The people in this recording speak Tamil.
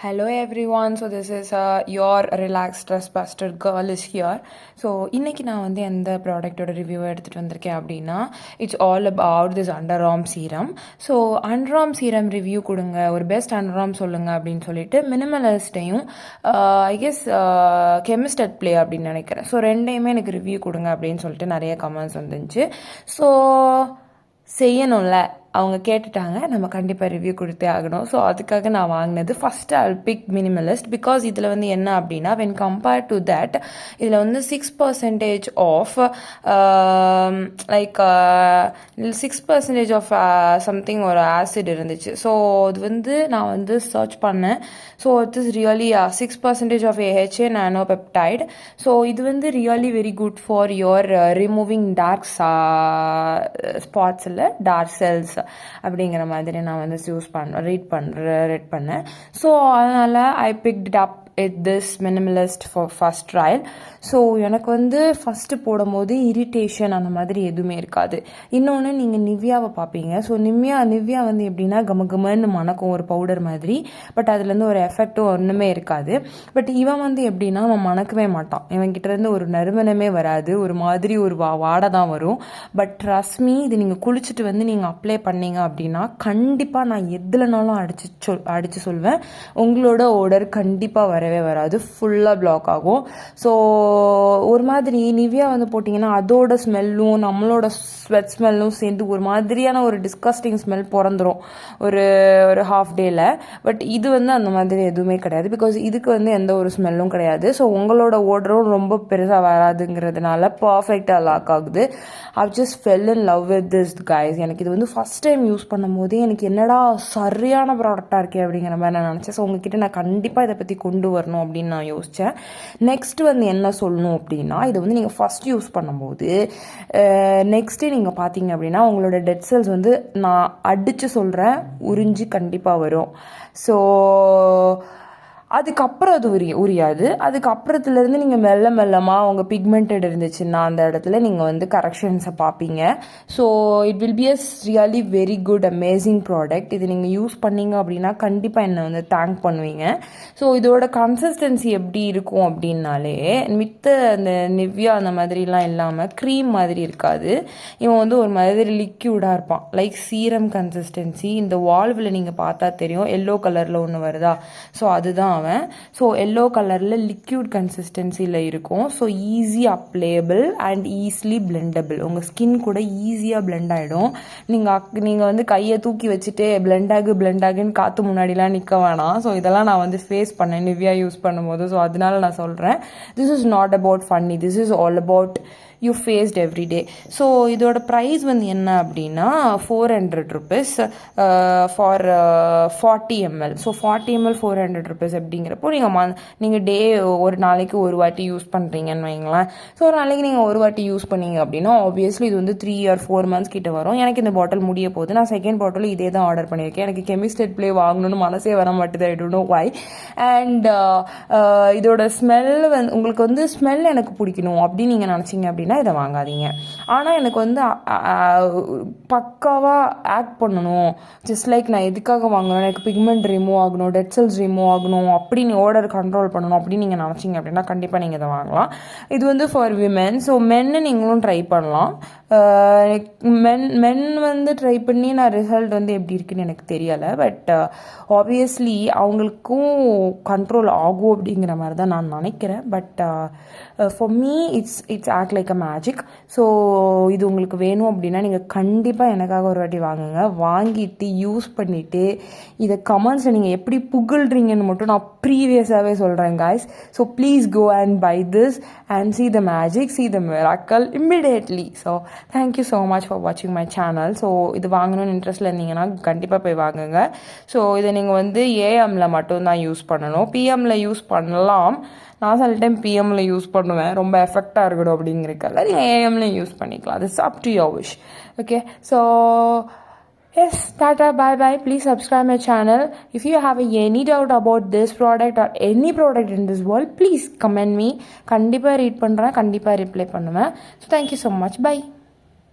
Hello everyone, so this is your relaxed stress buster girl is here. So இன்னைக்கு நான் வந்து எந்த ப்ராடக்டோட ரிவ்யூவை எடுத்துகிட்டு வந்திருக்கேன் அப்படின்னா it's all about this under arm serum. So under arm serum review கொடுங்க, ஒரு பெஸ்ட் அண்டர் ஆர்ம் சொல்லுங்கள் அப்படின்னு சொல்லிட்டு மினிமலிஸ்ட்டையும் I guess Chemist at Play அப்படின்னு நினைக்கிறேன். ஸோ ரெண்டையுமே எனக்கு ரிவ்யூ கொடுங்க அப்படின்னு சொல்லிட்டு நிறைய கமெண்ட்ஸ் வந்துச்சு. ஸோ செய்யணும்ல, அவங்க கேட்டுட்டாங்க, நம்ம கண்டிப்பாக ரிவ்யூ கொடுத்தே ஆகணும். ஸோ அதுக்காக நான் வாங்கினது first I'll pick minimalist. Because இதில் வந்து என்ன அப்படின்னா வென் கம்பேர்ட் டு தட் இதில் வந்து 6% ஆஃப் லைக் 6% ஆஃப் சம்திங் ஒரு ஆசிட் இருந்துச்சு. ஸோ அது வந்து நான் வந்து சர்ச் பண்ணேன். So it is really 6% of AHA nano peptide. So இது வந்து really very good for your removing dark spots இல்லை டார்க் செல்ஸ் அப்படிங்கிற மாதிரி நான் வந்து ரீட் பண்ணேன். ஸோ அதனால் I picked up this minimalist for first trial. So எனக்கு வந்து ஃபஸ்ட்டு போடும்போது இரிட்டேஷன் அந்த மாதிரி எதுவுமே இருக்காது. இன்னொன்று நீங்கள் நிவ்யாவை பார்ப்பீங்க. ஸோ நிவ்யா வந்து எப்படின்னா கமன்னு மணக்கும் ஒரு பவுடர் மாதிரி. பட் அதுலேருந்து ஒரு எஃபெக்டும் ஒன்றுமே இருக்காது. பட் இவன் வந்து எப்படின்னா அவன் மணக்கவே மாட்டான். இவன்கிட்டேருந்து ஒரு நறுமணமே வராது, ஒரு மாதிரி ஒரு வாடை தான் வரும். பட் ரஸ்மி இது நீங்கள் குளிச்சுட்டு வந்து நீங்கள் அப்ளை பண்ணீங்க அப்படின்னா கண்டிப்பாக நான் எதுலனாலும் அடித்து சொல்வேன், உங்களோட ஓடர் கண்டிப்பாக வரவே வராது, ஃபுல்லாக பிளாக் ஆகும். ஸோ ஒரு மாதிரி நிவ்யா வந்து போட்டிங்கன்னா அதோட ஸ்மெல்லும் நம்மளோட ஸ்வெட் ஸ்மெல்லும் சேர்ந்து ஒரு மாதிரியான ஒரு டிஸ்கஸ்டிங் ஸ்மெல் பிறந்துடும் ஒரு ஹாஃப் டேயில். பட் இது வந்து அந்த மாதிரி எதுவுமே கிடையாது. பிகாஸ் இதுக்கு வந்து எந்த ஒரு ஸ்மெல்லும் கிடையாது. ஸோ உங்களோட ஓடரும் ரொம்ப பெருசாக வராதுங்கிறதுனால பர்ஃபெக்டாக லாக் ஆகுது. I just fell in love with this guys. எனக்கு இது வந்து ஃபஸ்ட் டைம் யூஸ் பண்ணும் போதே எனக்கு என்னடா சரியான ப்ராடக்டாக இருக்கே அப்படிங்கிற மாதிரி நான் நினச்சேன். ஸோ உங்ககிட்ட நான் கண்டிப்பாக இதை பற்றி கொண்டு வரணும் அப்படின்னு நான் யோசித்தேன். நெக்ஸ்ட் வந்து என்ன சொல்லணும் அப்படின்னா இதை வந்து நீங்கள் ஃபஸ்ட் யூஸ் பண்ணும்போது நெக்ஸ்ட்டு நீங்கள் பார்த்தீங்க அப்படின்னா உங்களோட டெட் செல்ஸ் வந்து நான் அடித்து சொல்கிறேன் உறிஞ்சி கண்டிப்பாக வரும். ஸோ அதுக்கப்புறம் அது உரியாது. அதுக்கப்புறத்துலேருந்து நீங்கள் மெல்லமாக உங்கள் பிக்மெண்டட் இருந்துச்சுன்னா அந்த இடத்துல நீங்கள் வந்து கரெக்ஷன்ஸை பார்ப்பீங்க. So it will be really very good amazing product. இது நீங்கள் யூஸ் பண்ணீங்க அப்படின்னா கண்டிப்பாக என்னை வந்து தேங்க் பண்ணுவீங்க. ஸோ இதோட கன்சிஸ்டன்சி எப்படி இருக்கும் அப்படின்னாலே மித்த அந்த நிவ்யா அந்த மாதிரிலாம் இல்லாமல் க்ரீம் மாதிரி இருக்காது. இவன் வந்து ஒரு மாதிரி லிக்யூடாக இருப்பான், லைக் சீரம் கன்சிஸ்டன்சி. இந்த வால்வில் நீங்கள் பார்த்தா தெரியும் எல்லோ கலரில் ஒன்று வருதா, ஸோ அதுதான் அவன். ஸோ எல்லோ கலரில் லிக்யூட் கன்சிஸ்டன்சியில் இருக்கும். So easy applyable and easily blendable. உங்கள் ஸ்கின் கூட ஈஸியாக பிளெண்ட் ஆகிடும். நீங்கள் வந்து கையை தூக்கி வச்சுட்டு பிளெண்டாகுன்னு காற்று முன்னாடிலாம் நிற்க வேணாம். ஸோ இதெல்லாம் நான் வந்து ஃபேஸ் பண்ணேன் நிவ்யா யூஸ் பண்ணும்போது. ஸோ அதனால நான் சொல்கிறேன், this is not about funny, this is all about you faced everyday. So இதோட ப்ரைஸ் வந்து என்ன அப்படின்னா 400 rupees for 40 ml. So 40 ml 400 rupees அப்படிங்கிறப்போ நீங்கள் டே ஒரு நாளைக்கு ஒரு வாட்டி யூஸ் பண்ணுறீங்கன்னு வைங்களேன். ஸோ ஒரு நாளைக்கு நீங்கள் ஒரு வாட்டி யூஸ் பண்ணீங்க அப்படின்னா ஆப்வியஸ்லி இது வந்து 3 or 4 months கிட்ட வரும். எனக்கு இந்த பாட்டில் முடிய போகுது. நான் செகண்ட் பாட்டில் இதே தான் ஆர்டர் பண்ணியிருக்கேன். எனக்கு கெமிஸ்ட் அட் பிளே வாங்கணும்னு மனசே வர மாட்டேது. I don't know why. And இதோட ஸ்மெல் வந்து உங்களுக்கு வந்து ஸ்மெல் எனக்கு பிடிக்கணும் அப்படின்னு நீங்கள் நினச்சிங்க அப்படின்னா இதை வாங்காதீங்க. ஆனால் எனக்கு வந்து பக்காவாக ஆக்ட் பண்ணணும், ஜஸ்ட் லைக் நான் எதுக்காக வாங்கணும், எனக்கு பிக்மெண்ட் ரிமூவ் ஆகணும், டெட் செல்ஸ் ரிமூவ் ஆகணும் அப்படின்னு ஓடர் கண்ட்ரோல் பண்ணணும் அப்படின்னு நீங்கள் நினச்சிங்க அப்படின்னா கண்டிப்பாக நீங்கள் இதை வாங்கலாம். இது வந்து ஃபார் விமென். ஸோ மென்னு நீங்களும் ட்ரை பண்ணலாம். மென் வந்து ட்ரை பண்ணி நான் ரிசல்ட் வந்து எப்படி இருக்குன்னு எனக்கு தெரியலை. பட் ஆப்வியஸ்லி அவங்களுக்கும் கண்ட்ரோல் ஆகும் அப்படிங்கிற மாதிரி தான் நான் நினைக்கிறேன். But for me it's act like a magic. So இது உங்களுக்கு வேணும் அப்படின்னா நீங்கள் கண்டிப்பாக எனக்காக ஒரு வாட்டி வாங்குங்க. வாங்கிட்டு யூஸ் பண்ணிவிட்டு இதை கமெண்ட்ஸில் நீங்கள் எப்படி புகழ்றீங்கன்னு மட்டும் நான் ப்ரீவியஸாகவே சொல்கிறேன் guys. So please go and buy this and see the magic, see the miracle immediately. So thank you so much for வாட்சிங் மை சேனல். ஸோ இது வாங்கணும்னு இன்ட்ரெஸ்ட்டில் இருந்தீங்கன்னா கண்டிப்பாக போய் வாங்குங்க. ஸோ இதை நீங்கள் வந்து ஏஎம்மில் மட்டும்தான் யூஸ் பண்ணணும், பிஎம்மில் யூஸ் பண்ணலாம். நான் சில டைம் பிஎம்மில் யூஸ் பண்ணுவேன், ரொம்ப எஃபெக்டாக இருக்கணும் அப்படிங்கிறதுக்காக. நீங்கள் ஏஎம்மில் யூஸ் பண்ணிக்கலாம். It's up to your wish. Okay, so yes, tata, bye bye. Please subscribe my channel. If you have any doubt about this product or any product in this world, please comment me. கண்டிப்பாக ரீட் பண்ணுறேன், கண்டிப்பாக ரிப்ளை பண்ணுவேன். So thank you so much. Bye.